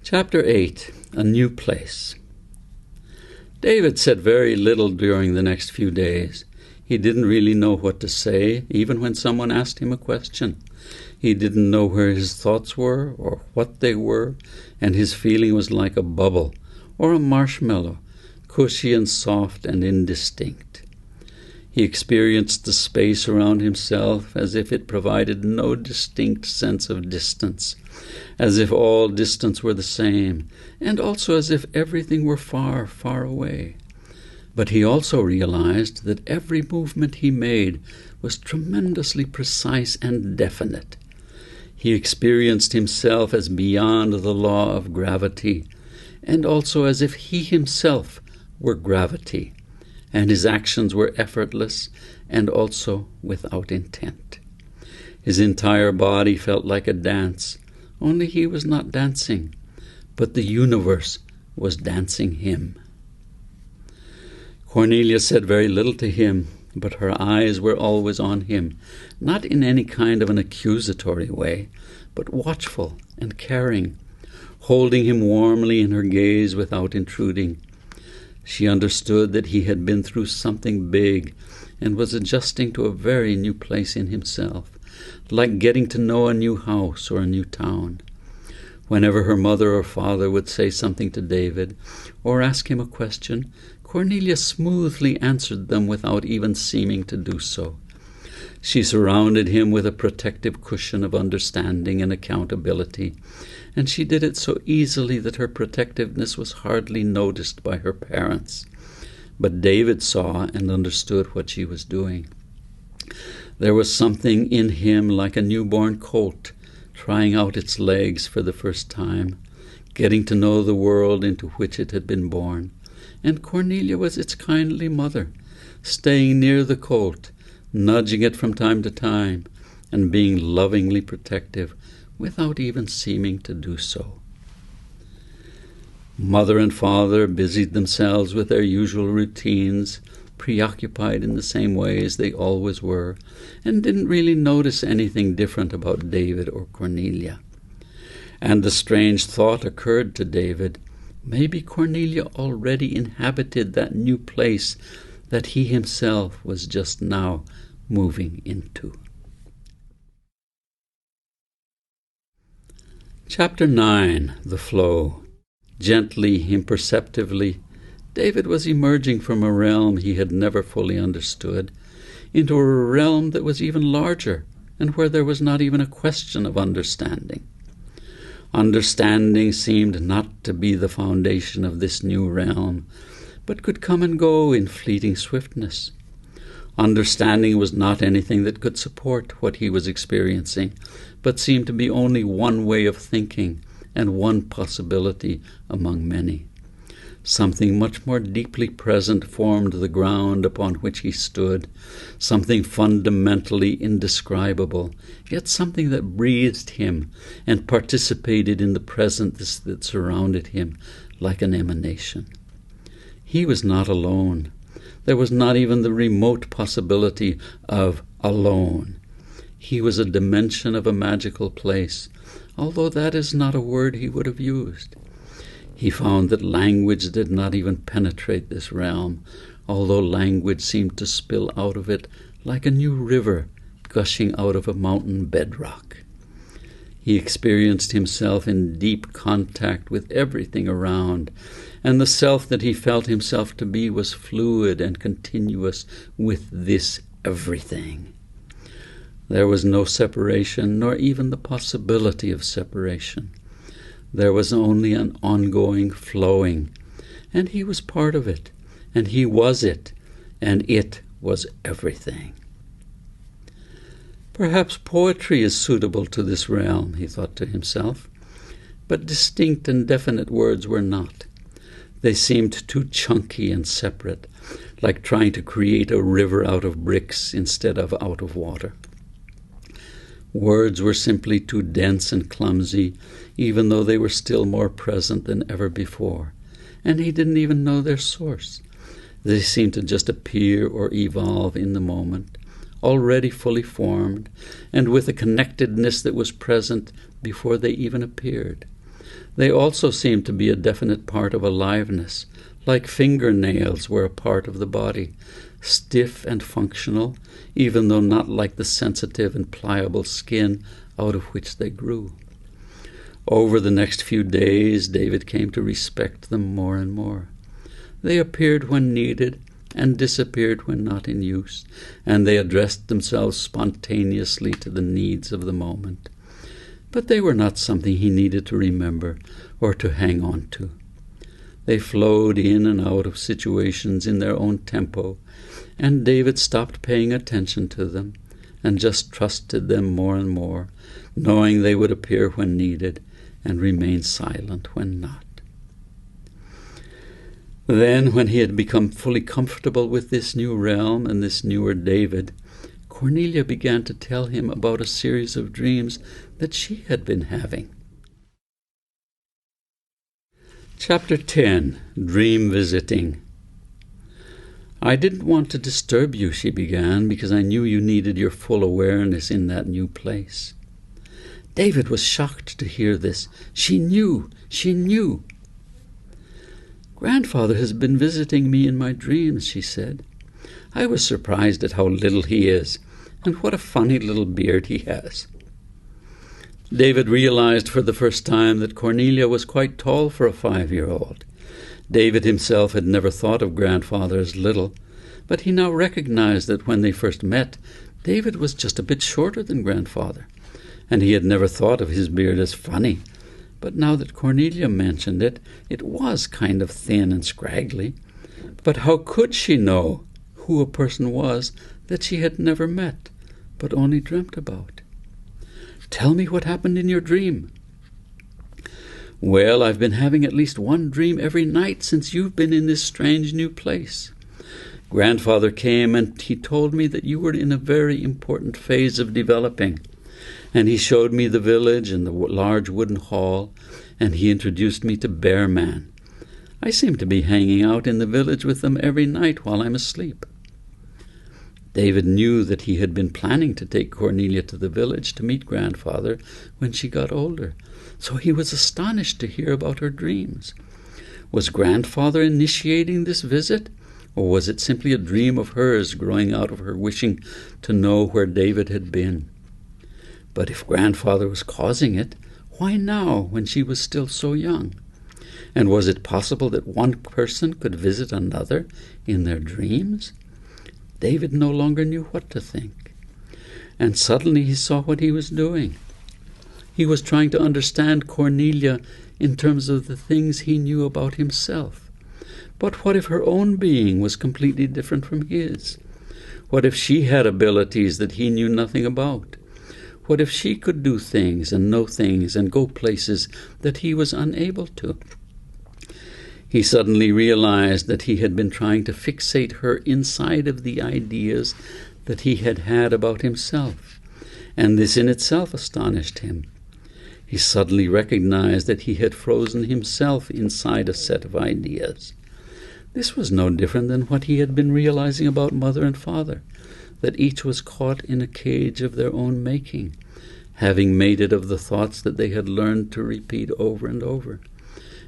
Chapter 8. A New Place. David said very little during the next few days. He didn't really know what to say, even when someone asked him a question. He didn't know where his thoughts were or what they were, and his feeling was like a bubble or a marshmallow, cushy and soft and indistinct. He experienced the space around himself as if it provided no distinct sense of distance, as if all distance were the same, and also as if everything were far, far away. But he also realized that every movement he made was tremendously precise and definite. He experienced himself as beyond the law of gravity, and also as if he himself were gravity, and his actions were effortless and also without intent. His entire body felt like a dance, only he was not dancing, but the universe was dancing him. Cornelius said very little to him, but her eyes were always on him, not in any kind of an accusatory way, but watchful and caring, holding him warmly in her gaze without intruding. She understood that he had been through something big and was adjusting to a very new place in himself, like getting to know a new house or a new town. Whenever her mother or father would say something to David or ask him a question, Cornelius smoothly answered them without even seeming to do so. She surrounded him with a protective cushion of understanding and accountability, and she did it so easily that her protectiveness was hardly noticed by her parents. But David saw and understood what she was doing. There was something in him like a newborn colt, trying out its legs for the first time, getting to know the world into which it had been born. And Cornelia was its kindly mother, staying near the colt, nudging it from time to time, and being lovingly protective, without even seeming to do so. Mother and father busied themselves with their usual routines, preoccupied in the same ways they always were, and didn't really notice anything different about David or Cornelia. And the strange thought occurred to David, maybe Cornelia already inhabited that new place that he himself was just now moving into. Chapter 9. The Flow. Gently, imperceptibly, David was emerging from a realm he had never fully understood into a realm that was even larger and where there was not even a question of understanding. Understanding seemed not to be the foundation of this new realm, but could come and go in fleeting swiftness. Understanding was not anything that could support what he was experiencing, but seemed to be only one way of thinking and one possibility among many. Something much more deeply present formed the ground upon which he stood, something fundamentally indescribable, yet something that breathed him and participated in the presence that surrounded him like an emanation. He was not alone. There was not even the remote possibility of alone. He was a dimension of a magical place, although that is not a word he would have used. He found that language did not even penetrate this realm, although language seemed to spill out of it like a new river gushing out of a mountain bedrock. He experienced himself in deep contact with everything around, and the self that he felt himself to be was fluid and continuous with this everything. There was no separation, nor even the possibility of separation. There was only an ongoing flowing, and he was part of it, and he was it, and it was everything. Perhaps poetry is suitable to this realm, he thought to himself, but distinct and definite words were not. They seemed too chunky and separate, like trying to create a river out of bricks instead of out of water. Words were simply too dense and clumsy, even though they were still more present than ever before, and he didn't even know their source. They seemed to just appear or evolve in the moment, already fully formed, and with a connectedness that was present before they even appeared. They also seemed to be a definite part of aliveness, like fingernails were a part of the body, stiff and functional, even though not like the sensitive and pliable skin out of which they grew. Over the next few days, David came to respect them more and more. They appeared when needed and disappeared when not in use, and they addressed themselves spontaneously to the needs of the moment. But they were not something he needed to remember or to hang on to. They flowed in and out of situations in their own tempo, and David stopped paying attention to them and just trusted them more and more, knowing they would appear when needed and remain silent when not. Then, when he had become fully comfortable with this new realm and this newer David, Cornelia began to tell him about a series of dreams that she had been having. Chapter 10. Dream Visiting. I didn't want to disturb you, she began, because I knew you needed your full awareness in that new place. David was shocked to hear this. She knew. Grandfather has been visiting me in my dreams, she said. I was surprised at how little he is, and what a funny little beard he has. David realized for the first time that Cornelia was quite tall for a 5-year-old. David himself had never thought of grandfather as little, but he now recognized that when they first met, David was just a bit shorter than grandfather, and he had never thought of his beard as funny. But now that Cornelia mentioned it, it was kind of thin and scraggly. But how could she know who a person was that she had never met, but only dreamt about? Tell me what happened in your dream. Well, I've been having at least one dream every night since you've been in this strange new place. Grandfather came and he told me that you were in a very important phase of developing. And he showed me the village and the large wooden hall, and he introduced me to Bear Man. I seem to be hanging out in the village with them every night while I'm asleep. David knew that he had been planning to take Cornelia to the village to meet grandfather when she got older, so he was astonished to hear about her dreams. Was grandfather initiating this visit, or was it simply a dream of hers growing out of her wishing to know where David had been? But if grandfather was causing it, why now, when she was still so young? And was it possible that one person could visit another in their dreams? David no longer knew what to think. And suddenly he saw what he was doing. He was trying to understand Cornelia in terms of the things he knew about himself. But what if her own being was completely different from his? What if she had abilities that he knew nothing about? What if she could do things and know things and go places that he was unable to? He suddenly realized that he had been trying to fixate her inside of the ideas that he had had about himself, and this in itself astonished him. He suddenly recognized that he had frozen himself inside a set of ideas. This was no different than what he had been realizing about mother and father, that each was caught in a cage of their own making, having made it of the thoughts that they had learned to repeat over and over.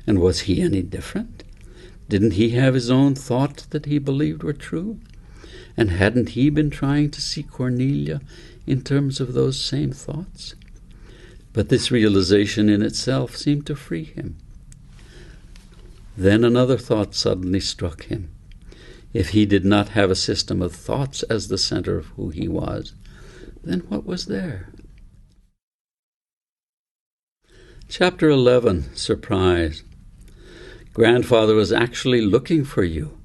And was he any different? Didn't he have his own thoughts that he believed were true? And hadn't he been trying to see Cornelia in terms of those same thoughts? But this realization in itself seemed to free him. Then another thought suddenly struck him. If he did not have a system of thoughts as the center of who he was, then what was there? Chapter 11. Surprise. Grandfather was actually looking for you.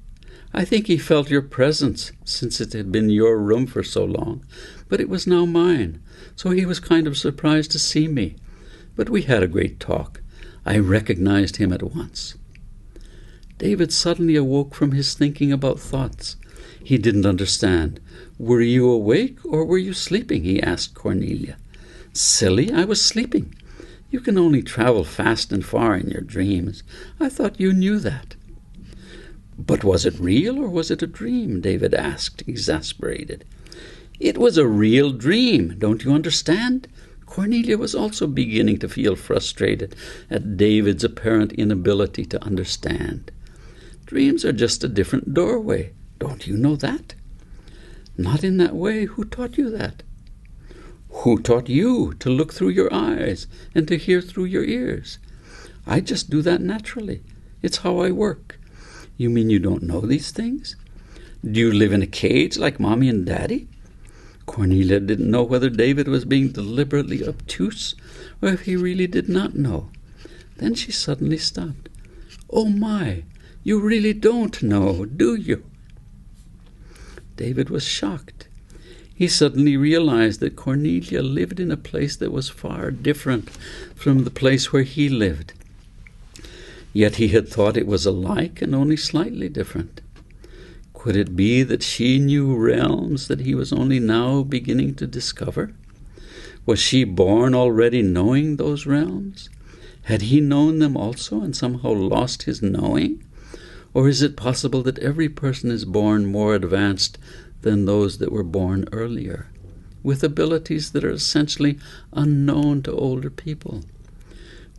I think he felt your presence, since it had been your room for so long, but it was now mine, so he was kind of surprised to see me. But we had a great talk. I recognized him at once. David suddenly awoke from his thinking about thoughts. He didn't understand. Were you awake or were you sleeping? He asked Cornelia. Silly, I was sleeping. You can only travel fast and far in your dreams. I thought you knew that. But was it real or was it a dream? David asked, exasperated. It was a real dream, don't you understand? Cornelia was also beginning to feel frustrated at David's apparent inability to understand. Dreams are just a different doorway. Don't you know that? Not in that way. Who taught you that? Who taught you to look through your eyes and to hear through your ears? I just do that naturally. It's how I work. You mean you don't know these things? Do you live in a cage like Mommy and Daddy? Cornelia didn't know whether David was being deliberately obtuse or if he really did not know. Then she suddenly stopped. Oh my, you really don't know, do you? David was shocked. He suddenly realized that Cornelia lived in a place that was far different from the place where he lived. Yet he had thought it was alike and only slightly different. Could it be that she knew realms that he was only now beginning to discover? Was she born already knowing those realms? Had he known them also and somehow lost his knowing? Or is it possible that every person is born more advanced than those that were born earlier, with abilities that are essentially unknown to older people?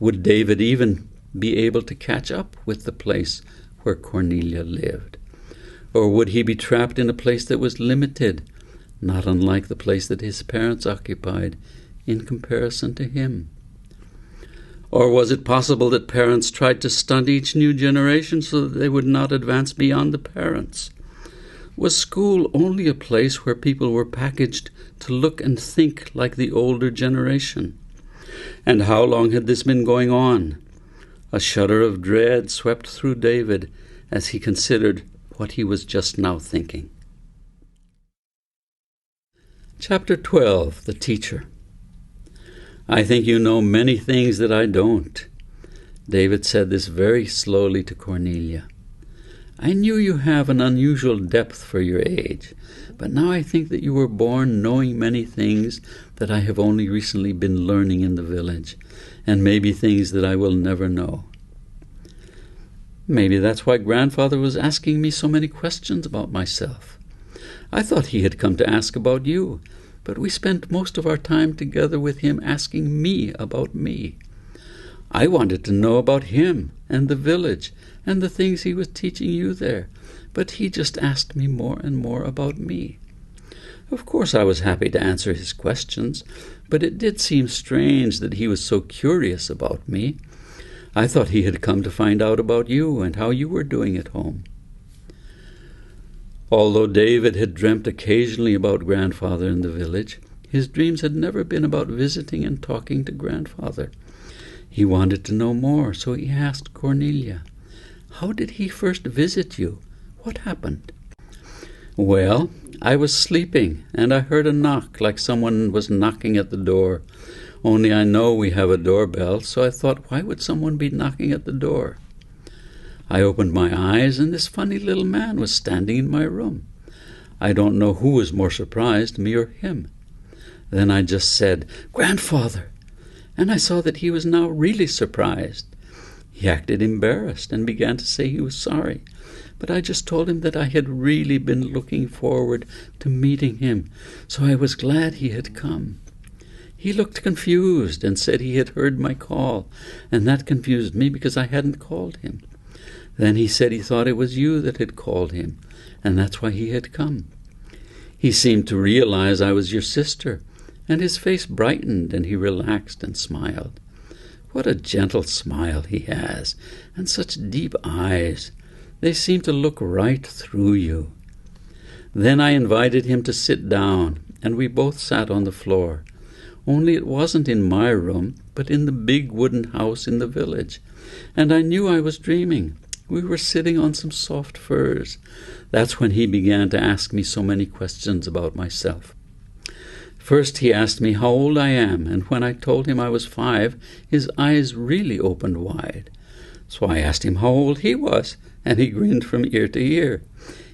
Would David even be able to catch up with the place where Cornelia lived? Or would he be trapped in a place that was limited, not unlike the place that his parents occupied in comparison to him? Or was it possible that parents tried to stunt each new generation so that they would not advance beyond the parents? Was school only a place where people were packaged to look and think like the older generation? And how long had this been going on? A shudder of dread swept through David as he considered what he was just now thinking. Chapter 12, The Teacher. I think you know many things that I don't. David said this very slowly to Cornelia. I knew you have an unusual depth for your age, but now I think that you were born knowing many things that I have only recently been learning in the village, and maybe things that I will never know. Maybe that's why Grandfather was asking me so many questions about myself. I thought he had come to ask about you, but we spent most of our time together with him asking me about me. I wanted to know about him and the village and the things he was teaching you there, but he just asked me more and more about me. Of course I was happy to answer his questions, but it did seem strange that he was so curious about me. I thought he had come to find out about you and how you were doing at home. Although David had dreamt occasionally about Grandfather in the village, his dreams had never been about visiting and talking to Grandfather. He wanted to know more, so he asked Cornelia, "How did he first visit you? What happened?" "Well, I was sleeping, and I heard a knock like someone was knocking at the door. Only I know we have a doorbell, so I thought, why would someone be knocking at the door? I opened my eyes, and this funny little man was standing in my room. I don't know who was more surprised, me or him. Then I just said, 'Grandfather,' and I saw that he was now really surprised. He acted embarrassed and began to say he was sorry, but I just told him that I had really been looking forward to meeting him, so I was glad he had come. He looked confused and said he had heard my call, and that confused me because I hadn't called him. Then he said he thought it was you that had called him, and that's why he had come. He seemed to realize I was your sister, and his face brightened and he relaxed and smiled. What a gentle smile he has, and such deep eyes. They seem to look right through you. Then I invited him to sit down, and we both sat on the floor. Only it wasn't in my room, but in the big wooden house in the village. And I knew I was dreaming. We were sitting on some soft furs. That's when he began to ask me so many questions about myself. First he asked me how old I am, and when I told him I was 5, his eyes really opened wide. So I asked him how old he was, and he grinned from ear to ear.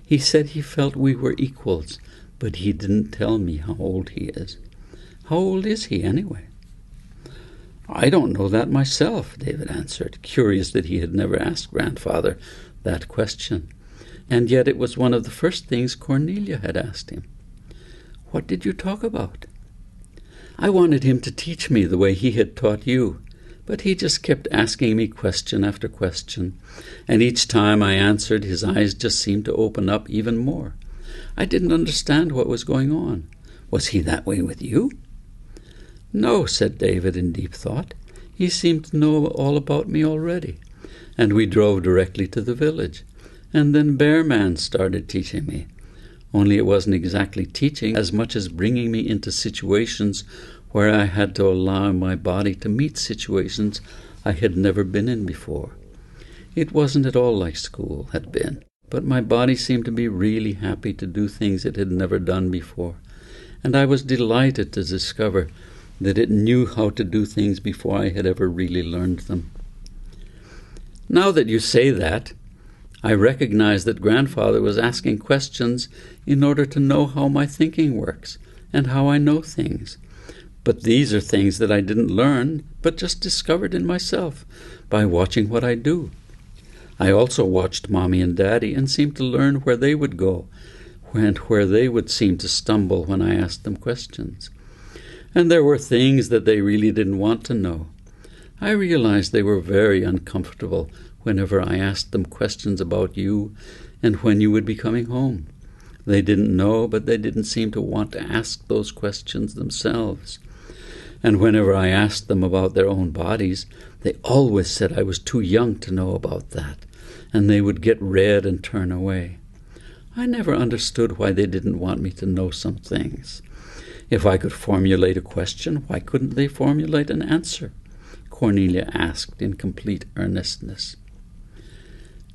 He said he felt we were equals, but he didn't tell me how old he is. How old is he, anyway? I don't know that myself, David answered, curious that he had never asked Grandfather that question. And yet it was one of the first things Cornelia had asked him. What did you talk about? I wanted him to teach me the way he had taught you, but he just kept asking me question after question, and each time I answered, his eyes just seemed to open up even more. I didn't understand what was going on. Was he that way with you? No, said David in deep thought. He seemed to know all about me already. And we drove directly to the village. And then Bear Man started teaching me. Only it wasn't exactly teaching as much as bringing me into situations where I had to allow my body to meet situations I had never been in before. It wasn't at all like school had been, but my body seemed to be really happy to do things it had never done before, and I was delighted to discover that it knew how to do things before I had ever really learned them. Now that you say that, I recognize that Grandfather was asking questions in order to know how my thinking works and how I know things. But these are things that I didn't learn, but just discovered in myself by watching what I do. I also watched Mommy and Daddy and seemed to learn where they would go and where they would seem to stumble when I asked them questions. And there were things that they really didn't want to know. I realized they were very uncomfortable whenever I asked them questions about you and when you would be coming home. They didn't know, but they didn't seem to want to ask those questions themselves. And whenever I asked them about their own bodies, they always said I was too young to know about that, and they would get red and turn away. I never understood why they didn't want me to know some things. If I could formulate a question, why couldn't they formulate an answer? Cornelia asked in complete earnestness.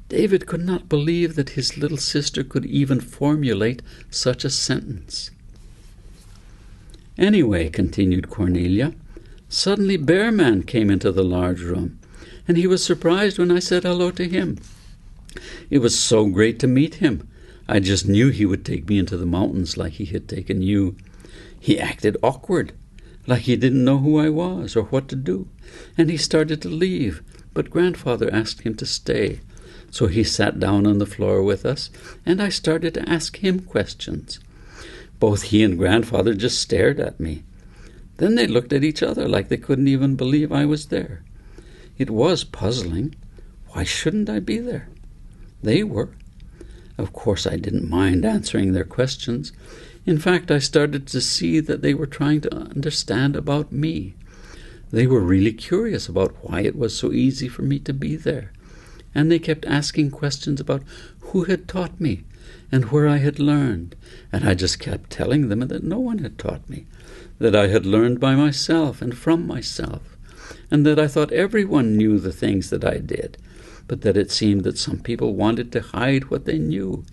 David could not believe that his little sister could even formulate such a sentence. Anyway, continued Cornelia, suddenly Bear Man came into the large room, and he was surprised when I said hello to him. It was so great to meet him. I just knew he would take me into the mountains like he had taken you. He acted awkward, like he didn't know who I was or what to do, and he started to leave, but Grandfather asked him to stay. So he sat down on the floor with us, and I started to ask him questions. Both he and Grandfather just stared at me. Then they looked at each other like they couldn't even believe I was there. It was puzzling. Why shouldn't I be there? They were. Of course, I didn't mind answering their questions. In fact, I started to see that they were trying to understand about me. They were really curious about why it was so easy for me to be there. And they kept asking questions about who had taught me and where I had learned. And I just kept telling them that no one had taught me, that I had learned by myself and from myself, and that I thought everyone knew the things that I did, but that it seemed that some people wanted to hide what they knew,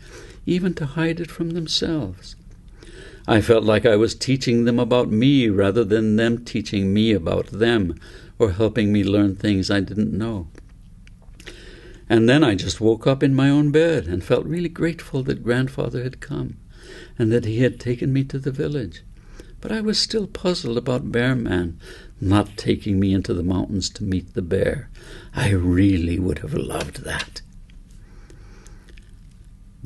even to hide it from themselves. I felt like I was teaching them about me rather than them teaching me about them or helping me learn things I didn't know. And then I just woke up in my own bed and felt really grateful that Grandfather had come and that he had taken me to the village. But I was still puzzled about Bear Man not taking me into the mountains to meet the bear. I really would have loved that.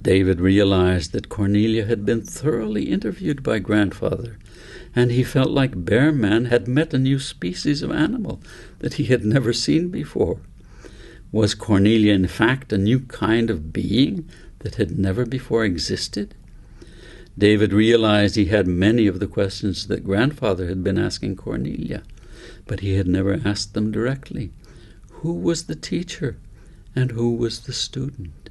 David realized that Cornelia had been thoroughly interviewed by Grandfather, and he felt like Bear Man had met a new species of animal that he had never seen before. Was Cornelia in fact a new kind of being that had never before existed? David realized he had many of the questions that Grandfather had been asking Cornelia, but he had never asked them directly. Who was the teacher and who was the student?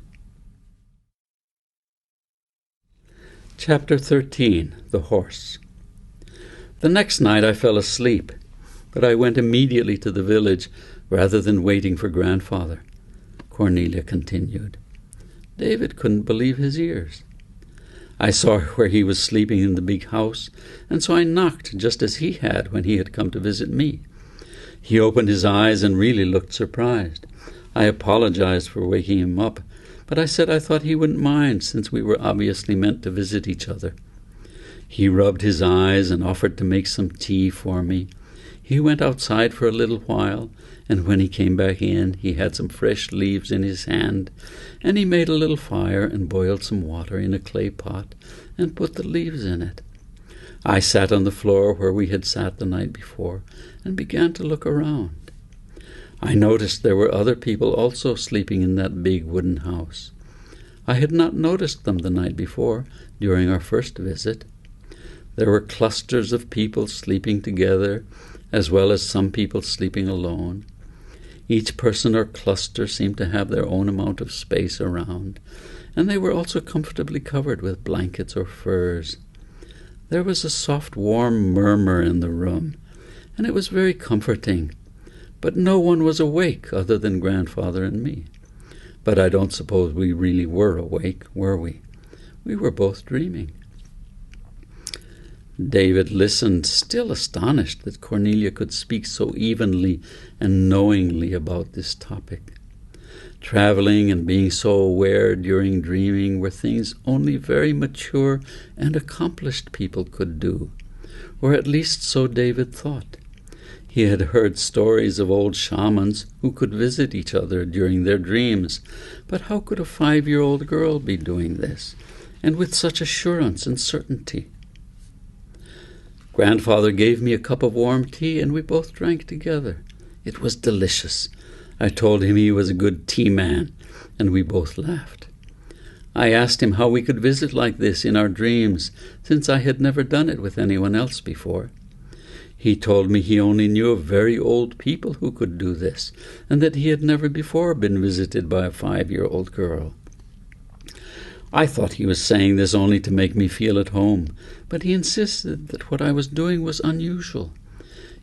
Chapter 13. The Horse. The next night I fell asleep, but I went immediately to the village rather than waiting for Grandfather. Cornelia continued. David couldn't believe his ears. I saw where he was sleeping in the big house, and so I knocked just as he had when he had come to visit me. He opened his eyes and really looked surprised. I apologized for waking him up, but I said I thought he wouldn't mind since we were obviously meant to visit each other. He rubbed his eyes and offered to make some tea for me. He went outside for a little while, and when he came back in, he had some fresh leaves in his hand, and he made a little fire and boiled some water in a clay pot and put the leaves in it. I sat on the floor where we had sat the night before and began to look around. I noticed there were other people also sleeping in that big wooden house. I had not noticed them the night before during our first visit. There were clusters of people sleeping together, as well as some people sleeping alone. Each person or cluster seemed to have their own amount of space around, and they were also comfortably covered with blankets or furs. There was a soft, warm murmur in the room, and it was very comforting. But no one was awake other than Grandfather and me. But I don't suppose we really were awake, were we? We were both dreaming. David listened, still astonished that Cornelia could speak so evenly and knowingly about this topic. Traveling and being so aware during dreaming were things only very mature and accomplished people could do, or at least so David thought. He had heard stories of old shamans who could visit each other during their dreams, but how could a 5-year-old girl be doing this, and with such assurance and certainty? Grandfather gave me a cup of warm tea, and we both drank together. It was delicious. I told him he was a good tea man, and we both laughed. I asked him how we could visit like this in our dreams, since I had never done it with anyone else before. He told me he only knew of very old people who could do this, and that he had never before been visited by a 5-year-old girl. I thought he was saying this only to make me feel at home, but he insisted that what I was doing was unusual.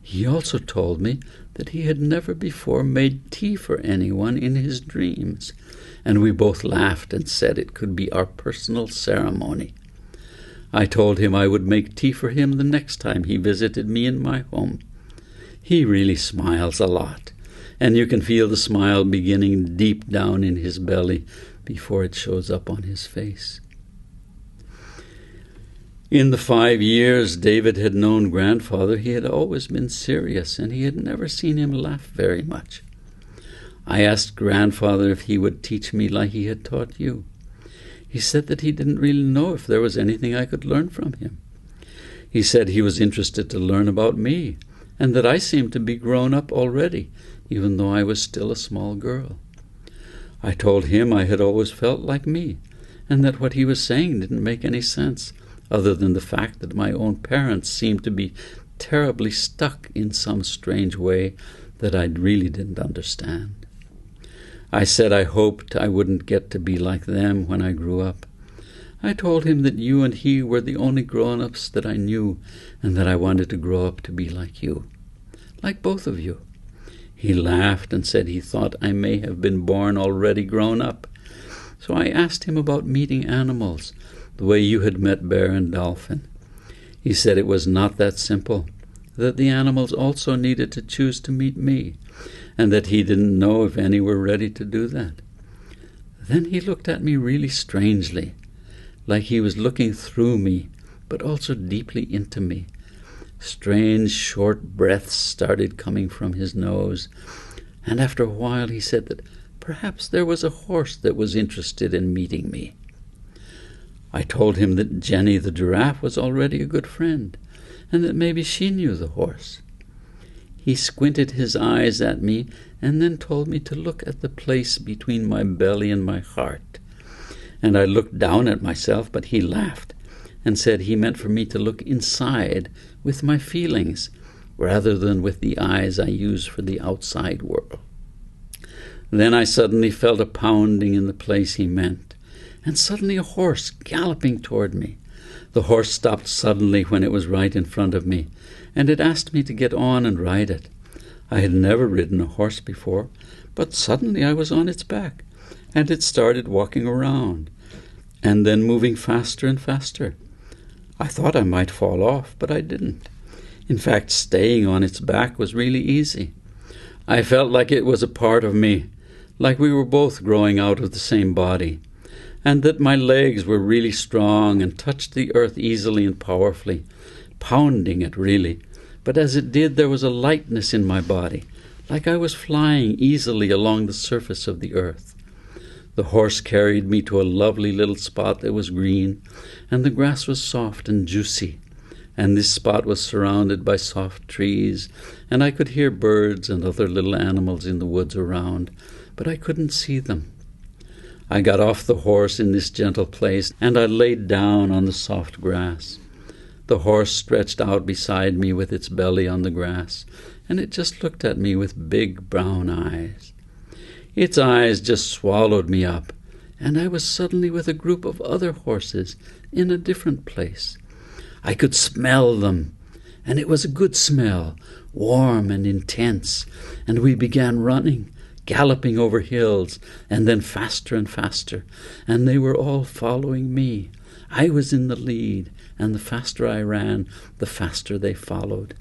He also told me that he had never before made tea for anyone in his dreams, and we both laughed and said it could be our personal ceremony. I told him I would make tea for him the next time he visited me in my home. He really smiles a lot, and you can feel the smile beginning deep down in his belly before it shows up on his face. In the 5 years David had known Grandfather, he had always been serious, and he had never seen him laugh very much. I asked Grandfather if he would teach me like he had taught you. He said that he didn't really know if there was anything I could learn from him. He said he was interested to learn about me, and that I seemed to be grown up already, even though I was still a small girl. I told him I had always felt like me, and that what he was saying didn't make any sense, other than the fact that my own parents seemed to be terribly stuck in some strange way that I really didn't understand. I said I hoped I wouldn't get to be like them when I grew up. I told him that you and he were the only grown-ups that I knew, and that I wanted to grow up to be like you, like both of you. He laughed and said he thought I may have been born already grown up. So I asked him about meeting animals, the way you had met Bear and Dolphin. He said it was not that simple, that the animals also needed to choose to meet me, and that he didn't know if any were ready to do that. Then he looked at me really strangely, like he was looking through me, but also deeply into me. Strange, short breaths started coming from his nose, and after a while he said that perhaps there was a horse that was interested in meeting me. I told him that Jenny the giraffe was already a good friend, and that maybe she knew the horse. He squinted his eyes at me and then told me to look at the place between my belly and my heart. And I looked down at myself, but he laughed and said he meant for me to look inside with my feelings rather than with the eyes I use for the outside world. Then I suddenly felt a pounding in the place he meant, and suddenly a horse galloping toward me. The horse stopped suddenly when it was right in front of me, and it asked me to get on and ride it. I had never ridden a horse before, but suddenly I was on its back, and it started walking around, and then moving faster and faster. I thought I might fall off, but I didn't. In fact, staying on its back was really easy. I felt like it was a part of me, like we were both growing out of the same body, and that my legs were really strong and touched the earth easily and powerfully, pounding it really. But as it did, there was a lightness in my body, like I was flying easily along the surface of the earth. The horse carried me to a lovely little spot that was green, and the grass was soft and juicy, and this spot was surrounded by soft trees, and I could hear birds and other little animals in the woods around, but I couldn't see them. I got off the horse in this gentle place, and I laid down on the soft grass. The horse stretched out beside me with its belly on the grass, and it just looked at me with big brown eyes. Its eyes just swallowed me up, and I was suddenly with a group of other horses in a different place. I could smell them, and it was a good smell, warm and intense, and we began running, galloping over hills, and then faster and faster, and they were all following me. I was in the lead, and the faster I ran, the faster they followed.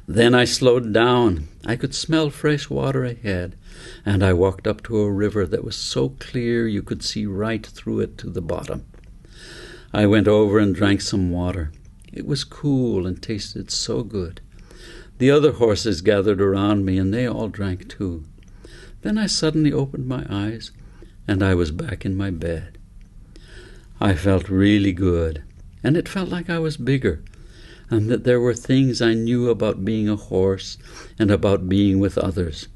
Then I slowed down. I could smell fresh water ahead, and I walked up to a river that was so clear you could see right through it to the bottom. I went over and drank some water. It was cool and tasted so good. The other horses gathered around me, and they all drank too. Then I suddenly opened my eyes, and I was back in my bed. I felt really good, and it felt like I was bigger, and that there were things I knew about being a horse and about being with others.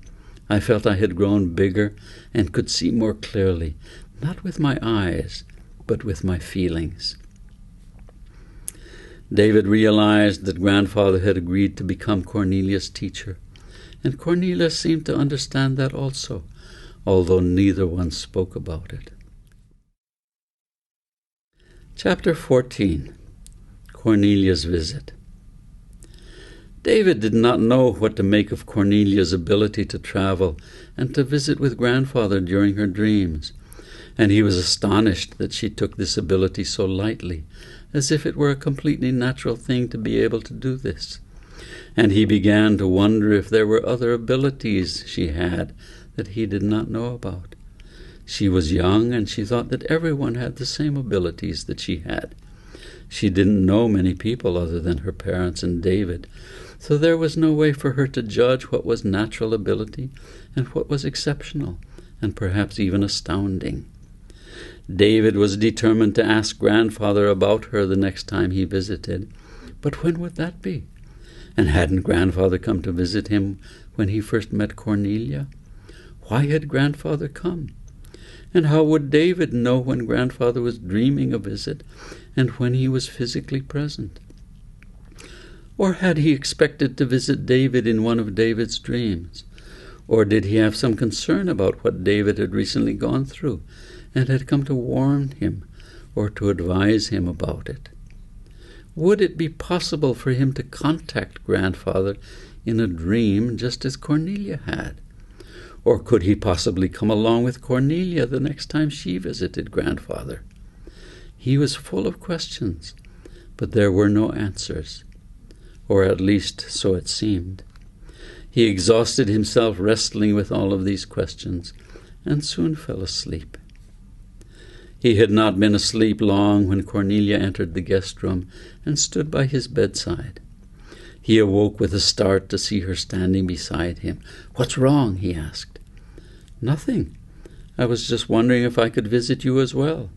I felt I had grown bigger and could see more clearly, not with my eyes, but with my feelings. David realized that Grandfather had agreed to become Cornelius' teacher, and Cornelius seemed to understand that also, although neither one spoke about it. Chapter 14. Cornelius' Visit. David did not know what to make of Cornelia's ability to travel and to visit with Grandfather during her dreams, and he was astonished that she took this ability so lightly, as if it were a completely natural thing to be able to do this. And he began to wonder if there were other abilities she had that he did not know about. She was young, and she thought that everyone had the same abilities that she had. She didn't know many people other than her parents and David, so there was no way for her to judge what was natural ability and what was exceptional, and perhaps even astounding. David was determined to ask Grandfather about her the next time he visited, but when would that be? And hadn't Grandfather come to visit him when he first met Cornelia? Why had Grandfather come? And how would David know when Grandfather was dreaming a visit and when he was physically present? Or had he expected to visit David in one of David's dreams? Or did he have some concern about what David had recently gone through and had come to warn him or to advise him about it? Would it be possible for him to contact Grandfather in a dream just as Cornelia had? Or could he possibly come along with Cornelia the next time she visited Grandfather? He was full of questions, but there were no answers, or at least so it seemed. He exhausted himself wrestling with all of these questions, and soon fell asleep. He had not been asleep long when Cornelia entered the guest room and stood by his bedside. He awoke with a start to see her standing beside him. "What's wrong?" he asked. "Nothing. I was just wondering if I could visit you as well."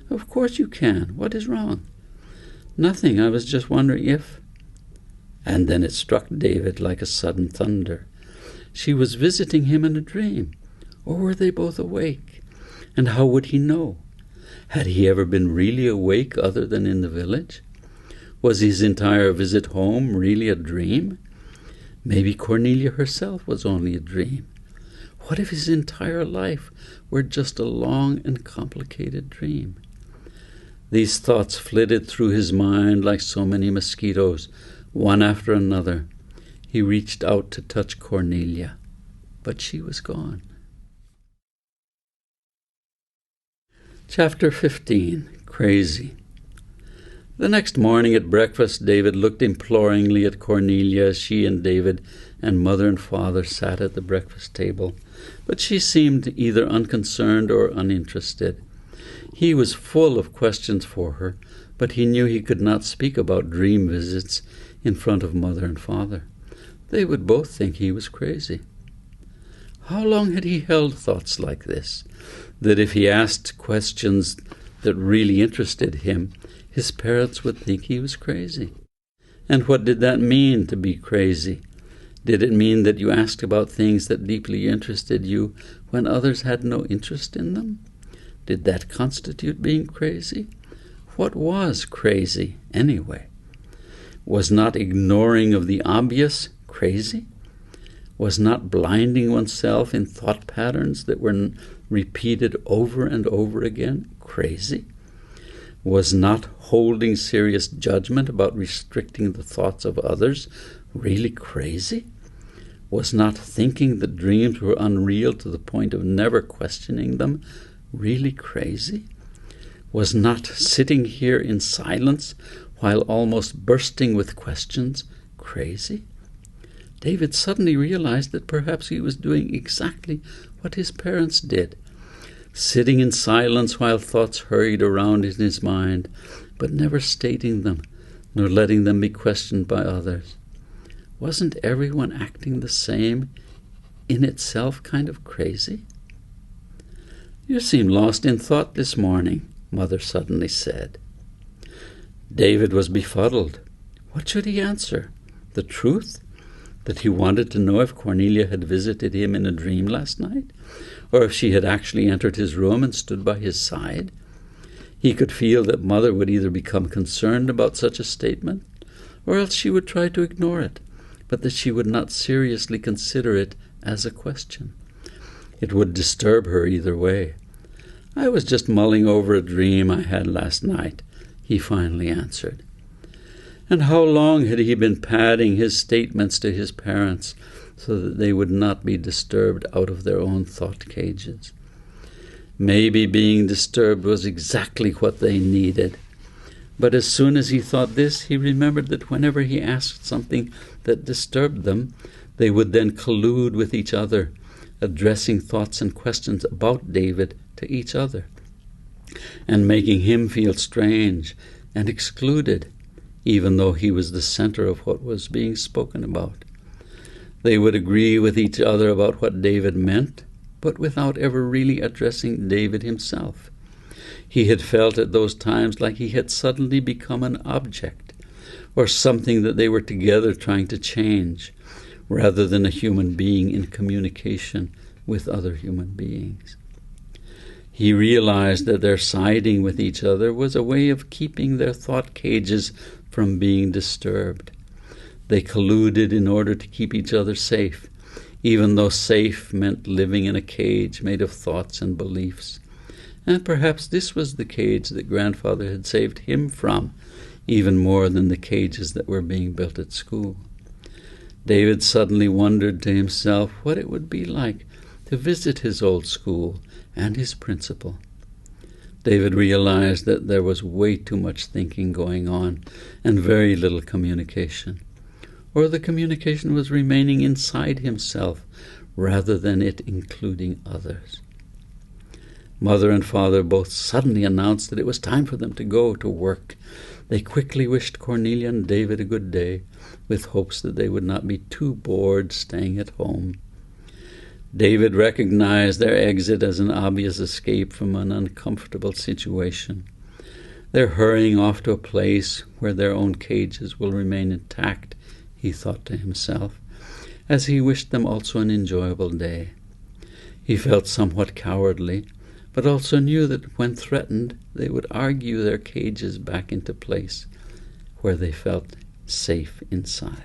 "Of course you can. What is wrong?" "Nothing. I was just wondering if—" And then it struck David like a sudden thunder. She was visiting him in a dream, or were they both awake? And how would he know? Had he ever been really awake other than in the village? Was his entire visit home really a dream? Maybe Cornelia herself was only a dream. What if his entire life were just a long and complicated dream? These thoughts flitted through his mind like so many mosquitoes, one after another. He reached out to touch Cornelia, but she was gone. Chapter 15. Crazy. The next morning at breakfast, David looked imploringly at Cornelia as she and David and Mother and Father sat at the breakfast table, but she seemed either unconcerned or uninterested. He was full of questions for her, but he knew he could not speak about dream visits in front of Mother and Father. They would both think he was crazy. How long had he held thoughts like this, that if he asked questions that really interested him, his parents would think he was crazy. And what did that mean, to be crazy? Did it mean that you asked about things that deeply interested you when others had no interest in them? Did that constitute being crazy? What was crazy, anyway? Was not ignoring of the obvious crazy? Was not blinding oneself in thought patterns that were repeated over and over again crazy? Was not holding serious judgment about restricting the thoughts of others really crazy? Was not thinking that dreams were unreal to the point of never questioning them really crazy? Was not sitting here in silence while almost bursting with questions crazy? David suddenly realized that perhaps he was doing exactly what his parents did, sitting in silence while thoughts hurried around in his mind, but never stating them, nor letting them be questioned by others. Wasn't everyone acting the same, in itself kind of crazy? "You seem lost in thought this morning," Mother suddenly said. David was befuddled. What should he answer? The truth? That he wanted to know if Cornelia had visited him in a dream last night, or if she had actually entered his room and stood by his side? He could feel that Mother would either become concerned about such a statement, or else she would try to ignore it, but that she would not seriously consider it as a question. It would disturb her either way. "I was just mulling over a dream I had last night," he finally answered. And how long had he been padding his statements to his parents so that they would not be disturbed out of their own thought cages? Maybe being disturbed was exactly what they needed. But as soon as he thought this, he remembered that whenever he asked something that disturbed them, they would then collude with each other, addressing thoughts and questions about David to each other, and making him feel strange and excluded, even though he was the center of what was being spoken about. They would agree with each other about what David meant, but without ever really addressing David himself. He had felt at those times like he had suddenly become an object, or something that they were together trying to change, rather than a human being in communication with other human beings. He realized that their siding with each other was a way of keeping their thought cages from being disturbed. They colluded in order to keep each other safe, even though safe meant living in a cage made of thoughts and beliefs. And perhaps this was the cage that Grandfather had saved him from, even more than the cages that were being built at school. David suddenly wondered to himself what it would be like to visit his old school and his principal. David realized that there was way too much thinking going on and very little communication, or the communication was remaining inside himself rather than it including others. Mother and Father both suddenly announced that it was time for them to go to work. They quickly wished Cornelia and David a good day, with hopes that they would not be too bored staying at home. David recognized their exit as an obvious escape from an uncomfortable situation. They're hurrying off to a place where their own cages will remain intact, he thought to himself, as he wished them also an enjoyable day. He felt somewhat cowardly, but also knew that when threatened, they would argue their cages back into place, where they felt safe inside.